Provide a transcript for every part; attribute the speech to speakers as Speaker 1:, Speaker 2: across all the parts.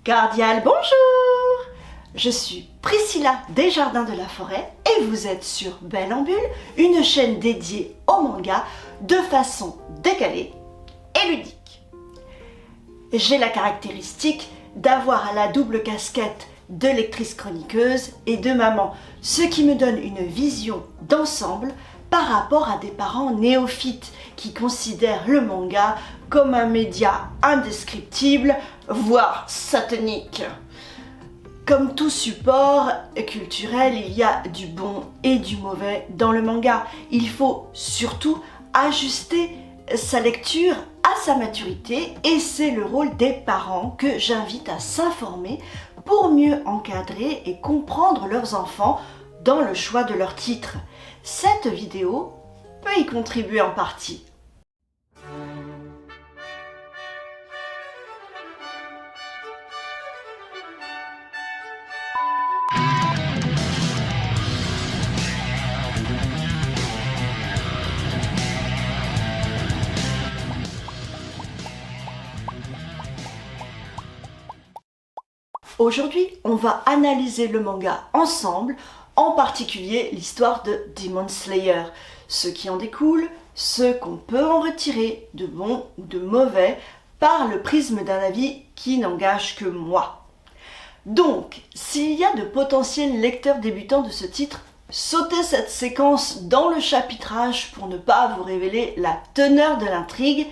Speaker 1: Cordial bonjour! Je suis Priscilla des Jardins de la Forêt et vous êtes sur Belle en Bulle, une chaîne dédiée au manga de façon décalée et ludique. J'ai la caractéristique d'avoir la double casquette de lectrice chroniqueuse et de maman, ce qui me donne une vision d'ensemble par rapport à des parents néophytes qui considèrent le manga comme un média indescriptible, voire satanique. Comme tout support culturel, il y a du bon et du mauvais dans le manga. Il faut surtout ajuster sa lecture à sa maturité et c'est le rôle des parents que j'invite à s'informer pour mieux encadrer et comprendre leurs enfants dans le choix de leurs titres. Cette vidéo peut y contribuer en partie. Aujourd'hui, on va analyser le manga ensemble, en particulier l'histoire de Demon Slayer, ce qui en découle, ce qu'on peut en retirer de bon ou de mauvais par le prisme d'un avis qui n'engage que moi. Donc, s'il y a de potentiels lecteurs débutants de ce titre, sautez cette séquence dans le chapitrage pour ne pas vous révéler la teneur de l'intrigue,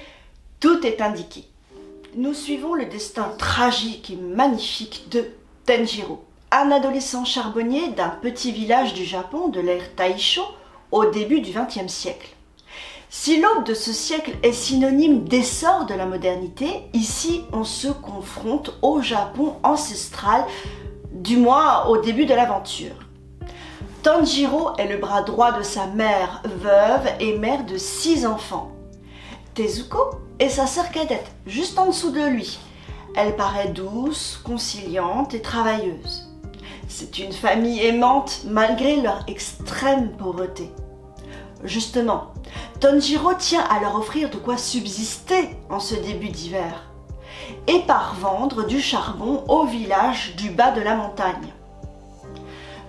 Speaker 1: tout est indiqué. Nous suivons le destin tragique et magnifique de Tanjiro, un adolescent charbonnier d'un petit village du Japon de l'ère Taisho au début du XXe siècle. Si l'aube de ce siècle est synonyme d'essor de la modernité, ici on se confronte au Japon ancestral, du moins au début de l'aventure. Tanjiro est le bras droit de sa mère, veuve et mère de 6 enfants. Tezuko est sa sœur cadette, juste en dessous de lui. Elle paraît douce, conciliante et travailleuse. C'est une famille aimante malgré leur extrême pauvreté. Justement, Tanjiro tient à leur offrir de quoi subsister en ce début d'hiver et par vendre du charbon au village du bas de la montagne.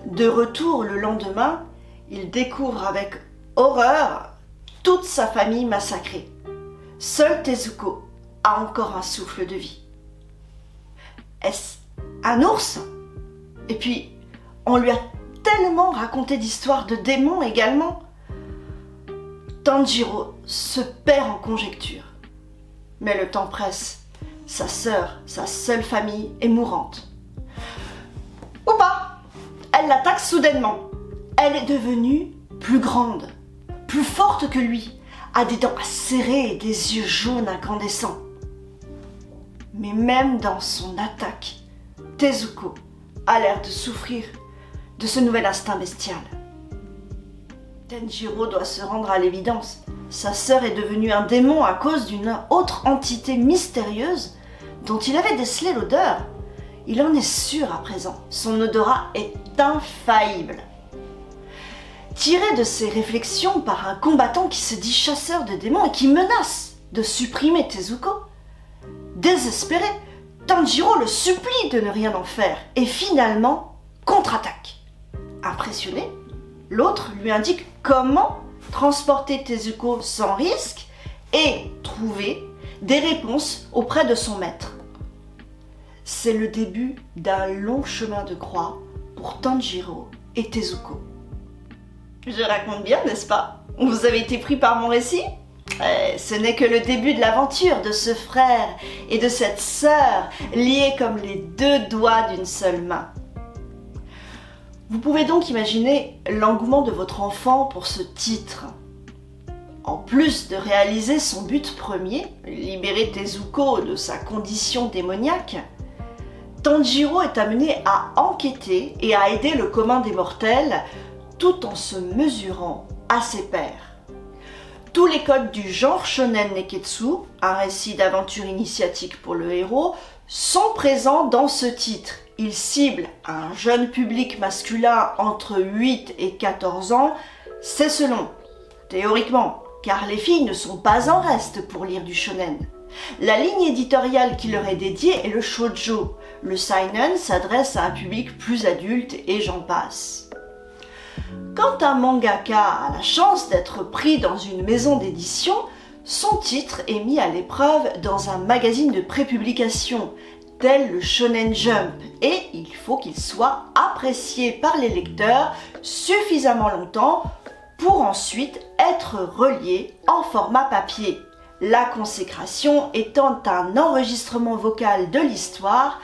Speaker 1: De retour le lendemain, il découvre avec horreur toute sa famille massacrée. Seul Tezuko a encore un souffle de vie. Est-ce un ours? Et puis, on lui a tellement raconté d'histoires de démons également. Tanjiro se perd en conjectures. Mais le temps presse. Sa sœur, sa seule famille, est mourante. Ou pas! Elle l'attaque soudainement. Elle est devenue plus grande, plus forte que lui, a des dents acérées et des yeux jaunes incandescents. Mais même dans son attaque, Tezuko a l'air de souffrir de ce nouvel instinct bestial. Tanjiro doit se rendre à l'évidence. Sa sœur est devenue un démon à cause d'une autre entité mystérieuse dont il avait décelé l'odeur. Il en est sûr à présent. Son odorat est infaillible. Tiré de ses réflexions par un combattant qui se dit chasseur de démons et qui menace de supprimer Tezuko, désespéré, Tanjiro le supplie de ne rien en faire et finalement contre-attaque. Impressionné, l'autre lui indique comment transporter Tezuko sans risque et trouver des réponses auprès de son maître. C'est le début d'un long chemin de croix pour Tanjiro et Tezuko. Je raconte bien, n'est-ce pas? Vous avez été pris par mon récit? Ce n'est que le début de l'aventure de ce frère et de cette sœur liés comme les 2 doigts d'une seule main. Vous pouvez donc imaginer l'engouement de votre enfant pour ce titre. En plus de réaliser son but premier, libérer Tezuko de sa condition démoniaque, Tanjiro est amené à enquêter et à aider le commun des mortels tout en se mesurant à ses pairs. Tous les codes du genre shonen neketsu, un récit d'aventure initiatique pour le héros, sont présents dans ce titre. Il cible un jeune public masculin entre 8 et 14 ans, c'est selon, théoriquement, car les filles ne sont pas en reste pour lire du shonen. La ligne éditoriale qui leur est dédiée est le shoujo. Le seinen s'adresse à un public plus adulte et j'en passe. Quand un mangaka a la chance d'être pris dans une maison d'édition, son titre est mis à l'épreuve dans un magazine de prépublication, tel le Shonen Jump, et il faut qu'il soit apprécié par les lecteurs suffisamment longtemps pour ensuite être relié en format papier. La consécration étant un enregistrement vocal de l'histoire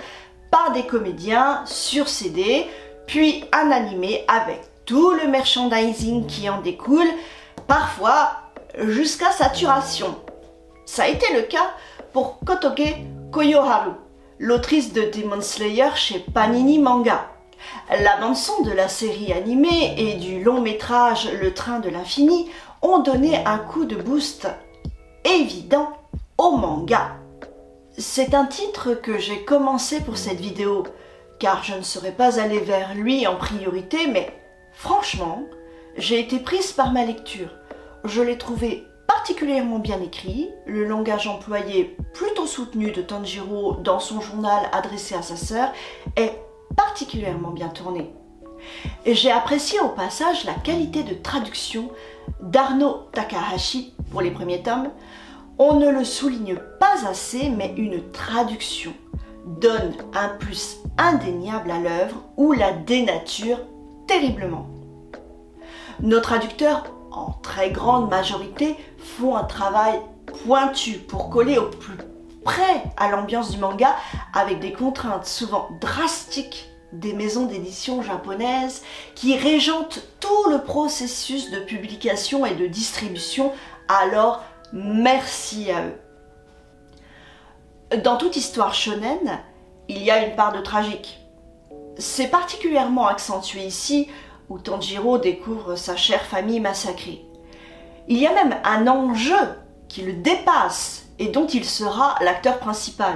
Speaker 1: par des comédiens sur CD, puis un animé avec tout le merchandising qui en découle, parfois jusqu'à saturation. Ça a été le cas pour Kotoge Koyoharu, l'autrice de Demon Slayer chez Panini Manga. La bande-son de la série animée et du long métrage Le Train de l'Infini ont donné un coup de boost évident au manga. C'est un titre que j'ai commencé pour cette vidéo, car je ne serais pas allée vers lui en priorité, mais franchement, j'ai été prise par ma lecture. Je l'ai trouvé particulièrement bien écrit, le langage employé plutôt soutenu de Tanjiro dans son journal adressé à sa sœur est particulièrement bien tourné. Et j'ai apprécié au passage la qualité de traduction d'Arno Takahashi pour les premiers tomes. On ne le souligne pas assez, mais une traduction donne un plus indéniable à l'œuvre ou la dénature terriblement. Nos traducteurs, en très grande majorité, font un travail pointu pour coller au plus près à l'ambiance du manga avec des contraintes souvent drastiques des maisons d'édition japonaises qui régentent tout le processus de publication et de distribution, alors merci à eux. Dans toute histoire shonen, il y a une part de tragique. C'est particulièrement accentué ici, où Tanjiro découvre sa chère famille massacrée. Il y a même un enjeu qui le dépasse et dont il sera l'acteur principal.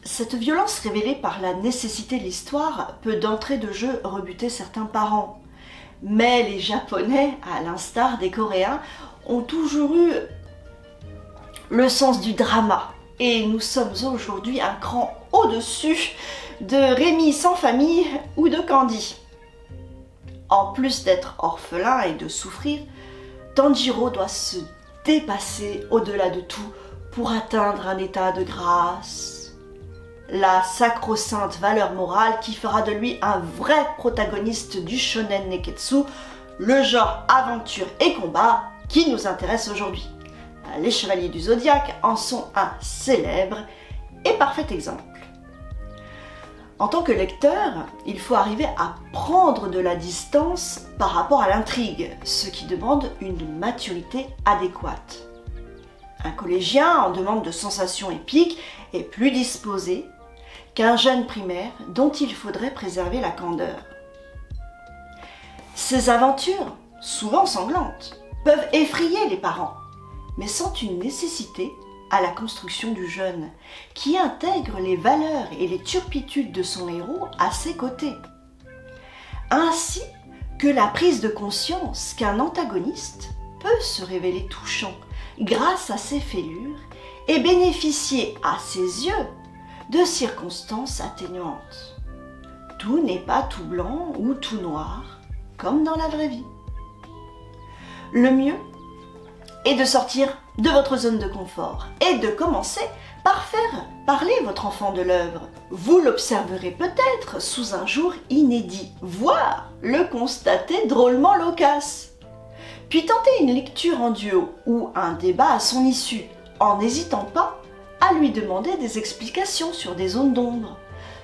Speaker 1: Cette violence révélée par la nécessité de l'histoire peut d'entrée de jeu rebuter certains parents. Mais les Japonais, à l'instar des Coréens, ont toujours eu le sens du drama. Et nous sommes aujourd'hui un cran au-dessus de Rémi sans famille ou de Candy. En plus d'être orphelin et de souffrir, Tanjiro doit se dépasser au-delà de tout pour atteindre un état de grâce. La sacro-sainte valeur morale qui fera de lui un vrai protagoniste du shonen neketsu, le genre aventure et combat qui nous intéresse aujourd'hui. Les Chevaliers du Zodiaque en sont un célèbre et parfait exemple. En tant que lecteur, il faut arriver à prendre de la distance par rapport à l'intrigue, ce qui demande une maturité adéquate. Un collégien en demande de sensations épiques est plus disposé qu'un jeune primaire dont il faudrait préserver la candeur. Ces aventures, souvent sanglantes, peuvent effrayer les parents, mais sont une nécessité à la construction du jeune, qui intègre les valeurs et les turpitudes de son héros à ses côtés. Ainsi que la prise de conscience qu'un antagoniste peut se révéler touchant grâce à ses fêlures et bénéficier à ses yeux de circonstances atténuantes. Tout n'est pas tout blanc ou tout noir, comme dans la vraie vie. Le mieux est de sortir de votre zone de confort et de commencer par faire parler votre enfant de l'œuvre. Vous l'observerez peut-être sous un jour inédit, voire le constater drôlement loquace. Puis tentez une lecture en duo ou un débat à son issue, en n'hésitant pas à lui demander des explications sur des zones d'ombre.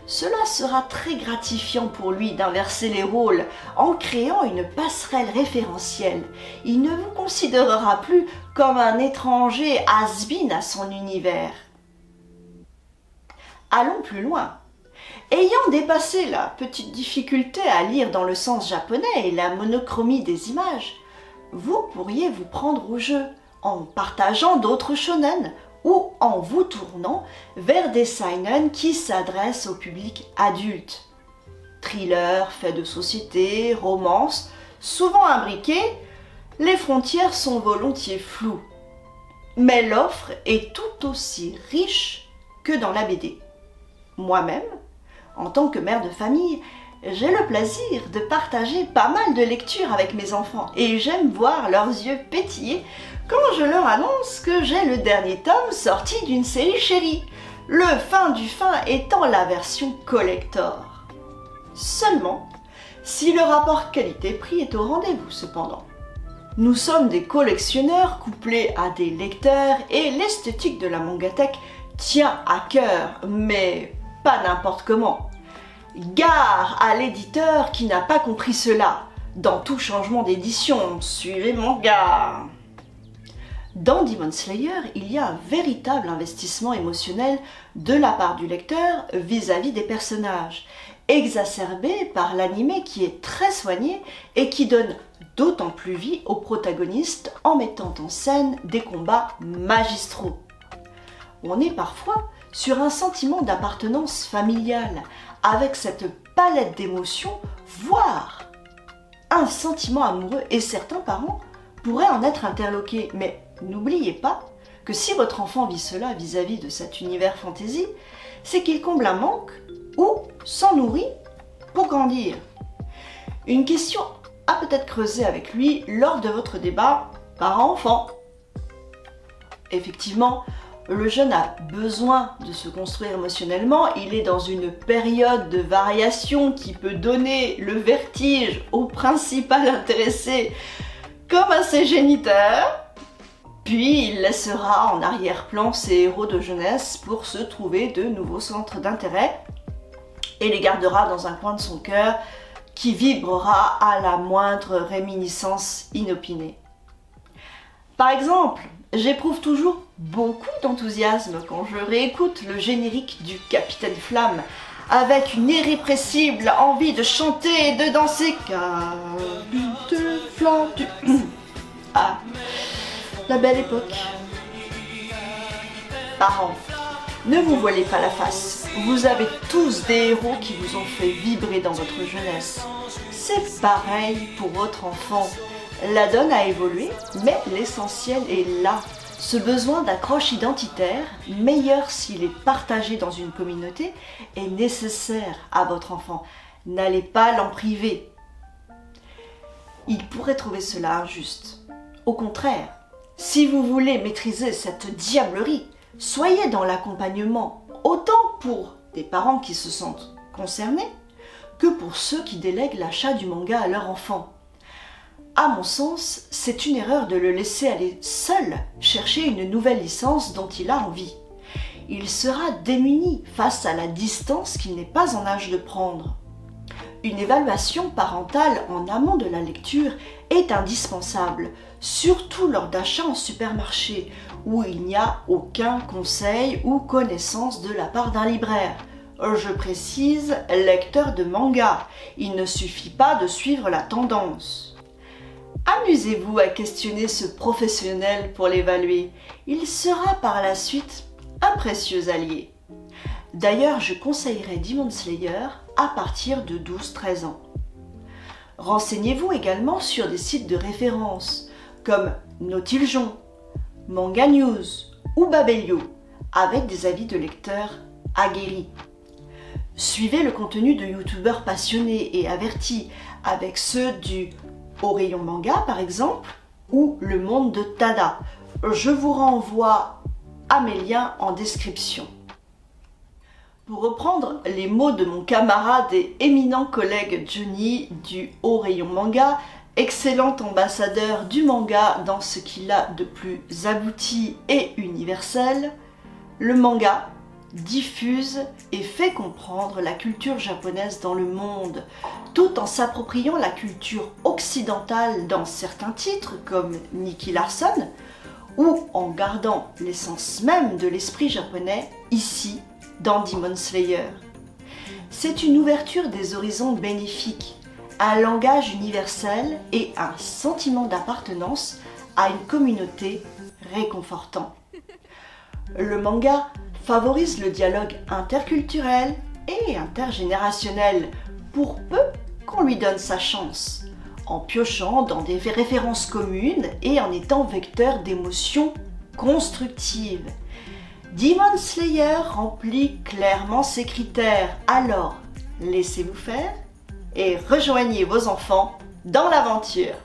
Speaker 1: Cela sera très gratifiant pour lui d'inverser les rôles en créant une passerelle référentielle. Il ne vous considérera plus comme un étranger has-been à son univers. Allons plus loin. Ayant dépassé la petite difficulté à lire dans le sens japonais et la monochromie des images, vous pourriez vous prendre au jeu en partageant d'autres shonen ou en vous tournant vers des seinen qui s'adressent au public adulte. Thrillers, faits de société, romances, souvent imbriqués, les frontières sont volontiers floues. Mais l'offre est tout aussi riche que dans la BD. Moi-même, en tant que mère de famille, j'ai le plaisir de partager pas mal de lectures avec mes enfants et j'aime voir leurs yeux pétiller quand je leur annonce que j'ai le dernier tome sorti d'une série chérie, le fin du fin étant la version collector. Seulement, si le rapport qualité-prix est au rendez-vous cependant. Nous sommes des collectionneurs couplés à des lecteurs et l'esthétique de la mangatech tient à cœur, mais pas n'importe comment. Gare à l'éditeur qui n'a pas compris cela. Dans tout changement d'édition, suivez mon gars. Dans Demon Slayer, il y a un véritable investissement émotionnel de la part du lecteur vis-à-vis des personnages, exacerbé par l'anime qui est très soigné et qui donne d'autant plus vie aux protagonistes en mettant en scène des combats magistraux. On est parfois sur un sentiment d'appartenance familiale, avec cette palette d'émotions, voire un sentiment amoureux, et certains parents pourraient en être interloqués. Mais n'oubliez pas que si votre enfant vit cela vis-à-vis de cet univers fantasy, c'est qu'il comble un manque ou s'en nourrit pour grandir. Une question à peut-être creuser avec lui lors de votre débat parent-enfant. Effectivement, le jeune a besoin de se construire émotionnellement, il est dans une période de variation qui peut donner le vertige au principal intéressé comme à ses géniteurs, puis il laissera en arrière-plan ses héros de jeunesse pour se trouver de nouveaux centres d'intérêt et les gardera dans un coin de son cœur qui vibrera à la moindre réminiscence inopinée. Par exemple, j'éprouve toujours beaucoup d'enthousiasme quand je réécoute le générique du Capitaine Flamme avec une irrépressible envie de chanter et de danser. Capitaine Flamme du... Ah, la belle époque. Parents, ne vous voilez pas la face. Vous avez tous des héros qui vous ont fait vibrer dans votre jeunesse. C'est pareil pour votre enfant. La donne a évolué, mais l'essentiel est là. Ce besoin d'accroche identitaire, meilleur s'il est partagé dans une communauté, est nécessaire à votre enfant. N'allez pas l'en priver. Il pourrait trouver cela injuste. Au contraire, si vous voulez maîtriser cette diablerie, soyez dans l'accompagnement, autant pour des parents qui se sentent concernés que pour ceux qui délèguent l'achat du manga à leur enfant. À mon sens, c'est une erreur de le laisser aller seul chercher une nouvelle licence dont il a envie. Il sera démuni face à la distance qu'il n'est pas en âge de prendre. Une évaluation parentale en amont de la lecture est indispensable, surtout lors d'achats en supermarché, où il n'y a aucun conseil ou connaissance de la part d'un libraire. Je précise, lecteur de manga, il ne suffit pas de suivre la tendance. Amusez-vous à questionner ce professionnel pour l'évaluer. Il sera par la suite un précieux allié. D'ailleurs, je conseillerais Demon Slayer à partir de 12-13 ans. Renseignez-vous également sur des sites de référence comme Nautiljon, Manga News ou Babelio, avec des avis de lecteurs aguerris. Suivez le contenu de youtubeurs passionnés et avertis, avec ceux du Au Rayon Manga par exemple, ou Le Monde de Tada. Je vous renvoie à mes liens en description. Pour reprendre les mots de mon camarade et éminent collègue Johnny du Au Rayon Manga, excellent ambassadeur du manga dans ce qu'il a de plus abouti et universel, le manga diffuse et fait comprendre la culture japonaise dans le monde, tout en s'appropriant la culture occidentale dans certains titres comme Nicky Larson, ou en gardant l'essence même de l'esprit japonais ici dans Demon Slayer. C'est une ouverture des horizons bénéfique, un langage universel et un sentiment d'appartenance à une communauté réconfortant. Le manga favorise le dialogue interculturel et intergénérationnel pour peu qu'on lui donne sa chance, en piochant dans des références communes et en étant vecteur d'émotions constructive. Demon Slayer remplit clairement ces critères, alors laissez-vous faire et rejoignez vos enfants dans l'aventure.